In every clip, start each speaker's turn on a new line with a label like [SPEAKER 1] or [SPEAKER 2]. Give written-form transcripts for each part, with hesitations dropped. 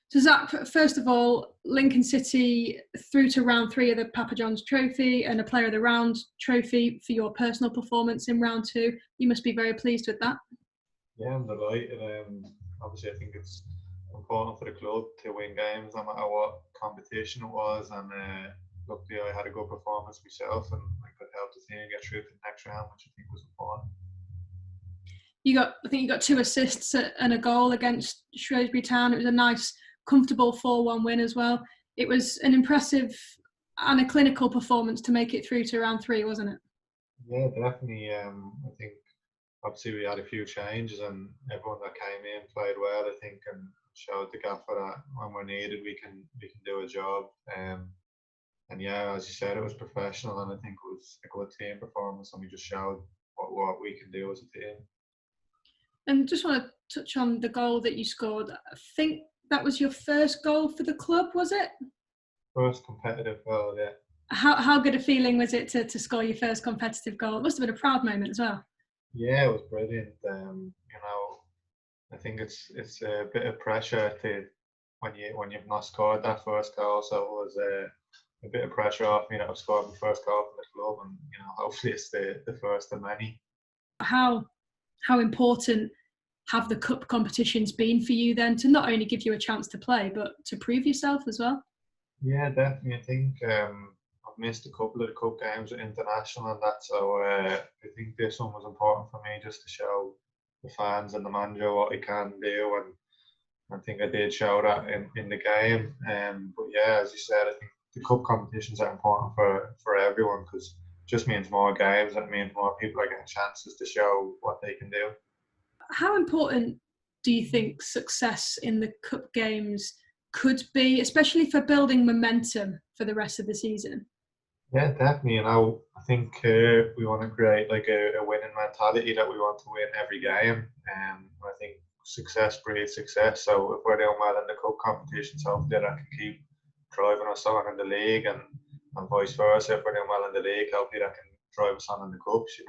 [SPEAKER 1] So Zack, first of all, Lincoln City through to round 3 of the Papa John's Trophy and a Player of the Round trophy for your personal performance in round 2. You must be very pleased with that.
[SPEAKER 2] Yeah, I'm delighted. Obviously, I think it's important for the club to win games, no matter what competition it was. And luckily, I had a good performance myself, and I could help the team get through to the next round, which I think was important.
[SPEAKER 1] I think you got 2 assists and a goal against Shrewsbury Town. It was a nice, comfortable 4-1 win as well. It was an impressive and a clinical performance to make it through to round 3, wasn't it?
[SPEAKER 2] Yeah, definitely. I think obviously we had a few changes, and everyone that came in played well, I think, and showed the gaffer that when we're needed, we can do a job. And yeah, as you said, it was professional, and I think it was a good team performance, and we just showed what we can do as a team.
[SPEAKER 1] And just want to touch on the goal that you scored. I think that was your first goal for the club, was it?
[SPEAKER 2] First competitive goal, yeah.
[SPEAKER 1] How good a feeling was it to score your first competitive goal? It must have been a proud moment as well.
[SPEAKER 2] Yeah, it was brilliant. I think it's a bit of pressure to when you've not scored that first goal. So it was a bit of pressure off me that I've scored my first goal for the club, and hopefully it's the first of many.
[SPEAKER 1] How important have the cup competitions been for you then, to not only give you a chance to play but to prove yourself as well?
[SPEAKER 2] Yeah, definitely. I think I've missed a couple of the cup games at international and that, so I think this one was important for me just to show the fans and the manager what I can do, and I think I did show that in the game. But yeah, as you said, I think the cup competitions are important for everyone, because it just means more games, and it means more people are getting chances to show what they can do.
[SPEAKER 1] How important do you think success in the cup games could be, especially for building momentum for the rest of the season?
[SPEAKER 2] Yeah, definitely. I think we want to create like a winning mentality, that we want to win every game. I think success breeds success. So if we're doing well in the cup competitions, hopefully that can keep driving us on in the league, and vice versa. If we're doing well in the league, hopefully that can drive us on in the cups.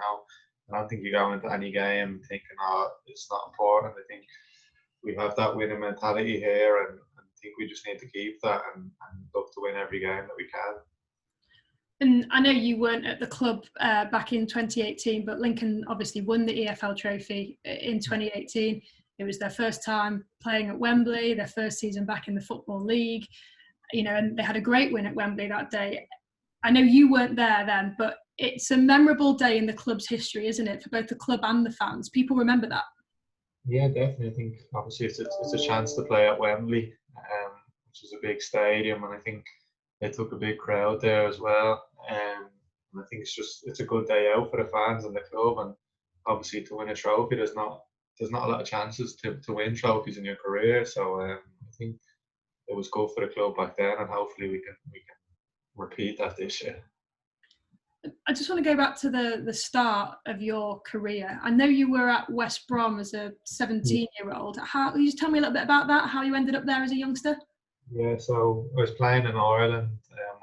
[SPEAKER 2] I don't think you go into any game thinking, oh, it's not important. I think we have that winning mentality here, and I think we just need to keep that and look to win every game that we can.
[SPEAKER 1] And I know you weren't at the club back in 2018, but Lincoln obviously won the EFL trophy in 2018. It was their first time playing at Wembley, their first season back in the Football League, and they had a great win at Wembley that day. I know you weren't there then, but it's a memorable day in the club's history, isn't it, for both the club and the fans? People remember that.
[SPEAKER 2] Yeah, definitely. I think obviously it's a chance to play at Wembley, which is a big stadium, and I think they took a big crowd there as well. And I think it's a good day out for the fans and the club, and obviously to win a trophy, there's not a lot of chances to win trophies in your career. So I think it was good for the club back then, and hopefully we can repeat that this year.
[SPEAKER 1] I just want to go back to the start of your career. I know you were at West Brom as a 17-year-old. Can you just tell me a little bit about that, how you ended up there as a youngster?
[SPEAKER 2] Yeah, so I was playing in Ireland,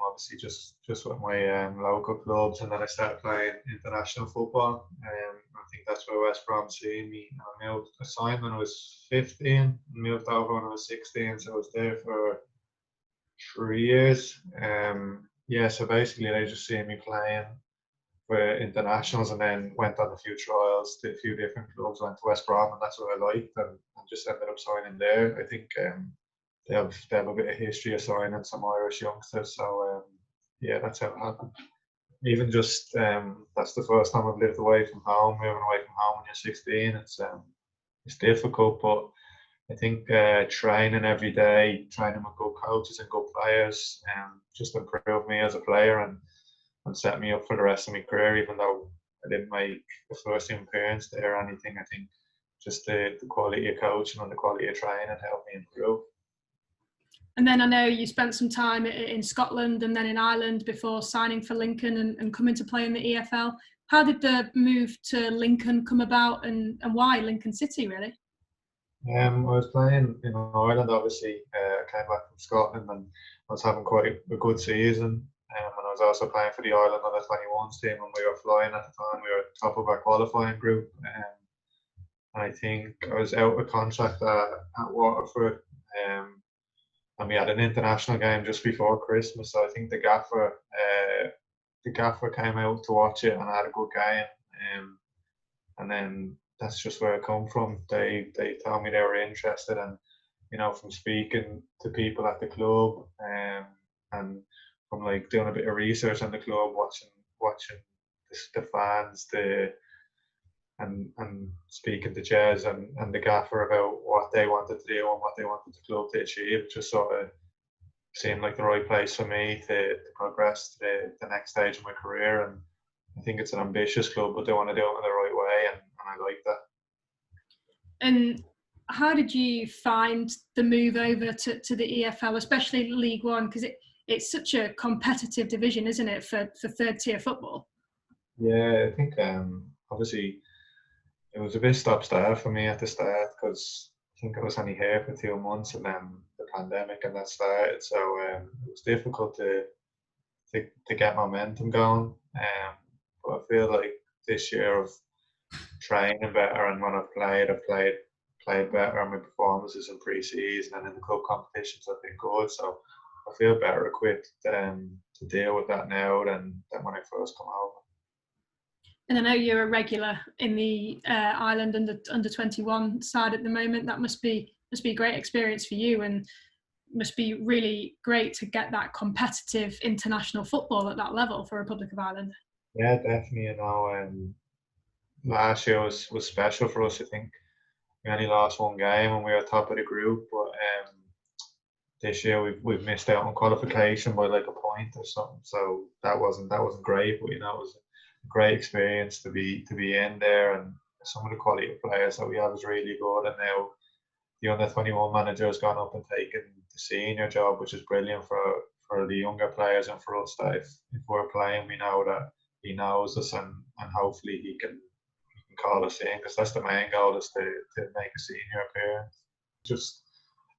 [SPEAKER 2] obviously just with my local clubs, and then I started playing international football. I think that's where West Brom seen me. I signed when I was 15, and moved over when I was 16, so I was there for 3 years. Yeah, so basically they just seen me playing for internationals, and then went on a few trials to a few different clubs, went to West Brom, and that's what I liked, and just ended up signing there. I think they have a bit of history of signing some Irish youngsters, so yeah, that's how it happened. Even just that's the first time I've lived away from home. Moving away from home when you're 16, it's difficult, but I think training every day, training with good coaches and good players, just improved me as a player, and set me up for the rest of my career. Even though I didn't make the first team appearance there or anything, I think just the quality of coaching and the quality of training helped me improve.
[SPEAKER 1] And then I know you spent some time in Scotland and then in Ireland before signing for Lincoln and coming to play in the EFL. How did the move to Lincoln come about, and why Lincoln City, really?
[SPEAKER 2] I was playing in Ireland, obviously. I came back from Scotland, and I was having quite a good season. And I was also playing for the Ireland under-21s team, and we were flying at the time. We were top of our qualifying group. And I think I was out of contract at Waterford. and we had an international game just before Christmas. So I think the gaffer came out to watch it and had a good game. And then that's just where it come from. They told me they were interested, and from speaking to people at the club, and from like doing a bit of research on the club, watching the fans, and speaking to Jez and the gaffer about what they wanted to do and what they wanted the club to achieve. It just sort of seemed like the right place for me to progress to the next stage of my career. And I think it's an ambitious club, but they want to do it in the right way, and I like that.
[SPEAKER 1] And how did you find the move over to the EFL, especially League One? Because it's such a competitive division, isn't it, for third tier football?
[SPEAKER 2] Yeah, I think obviously it was a bit stop-start for me at the start, because I think I was only here for 2 months, and then the pandemic and that started. So it was difficult to get momentum going. But I feel like this year of training better, and when I've played better, and my performances in pre-season and in the club competitions have been good. So I feel better equipped to deal with that now than when I first come over.
[SPEAKER 1] And I know you're a regular in the Ireland under 21 side at the moment. That must be a great experience for you, and must be really great to get that competitive international football at that level for Republic of Ireland.
[SPEAKER 2] Yeah, definitely. Last year was special for us. I think we only lost one game and we were top of the group, but this year we've missed out on qualification by like a point or something. So that wasn't great, but it was a great experience to be in there, and some of the quality of players that we have is really good. And now the under 21 manager has gone up and taken the senior job, which is brilliant for the younger players and for us, that if we're playing, we know that he knows us, and hopefully he can call us in, because that's the main goal, is to make a senior appearance. Just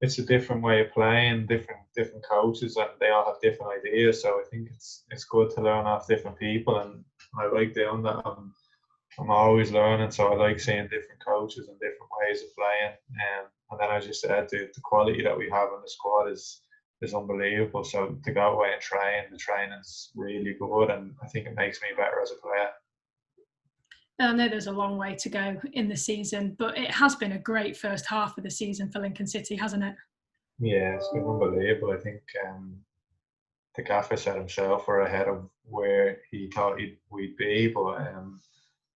[SPEAKER 2] it's a different way of playing, different coaches, and they all have different ideas. So I think it's good to learn off different people, and I like doing that. I'm always learning, so I like seeing different coaches and different ways of playing. And then, as you said, the quality that we have in the squad is unbelievable. So to go away and train, the training's really good, and I think it makes me better as a player.
[SPEAKER 1] I know there's a long way to go in the season, but it has been a great first half of the season for Lincoln City, hasn't it?
[SPEAKER 2] Yeah, it's been unbelievable. I think the gaffer said himself we're ahead of where he thought we'd be, but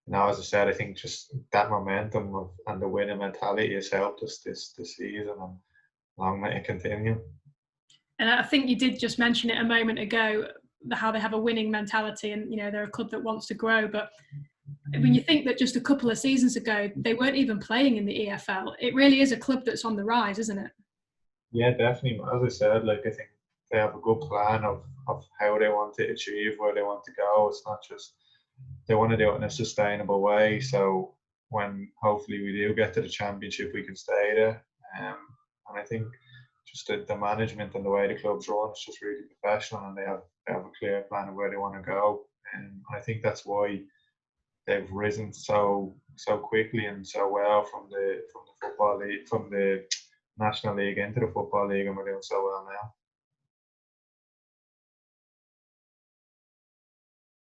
[SPEAKER 2] now, as I said, I think just that momentum and the winning mentality has helped us this season, and long may it continue.
[SPEAKER 1] And I think you did just mention it a moment ago, how they have a winning mentality, and they're a club that wants to grow. But when you think that just a couple of seasons ago they weren't even playing in the EFL, it really is a club that's on the rise, isn't it?
[SPEAKER 2] Yeah, definitely. As I said, I think they have a good plan of how they want to achieve where they want to go. It's not just they want to do it in a sustainable way. So when hopefully we do get to the championship, we can stay there. And I think just the management and the way the club's run is just really professional, and they have a clear plan of where they want to go. And I think that's why they've risen so quickly and so well from the football league, from the National League into the Football League, and we're doing so well now.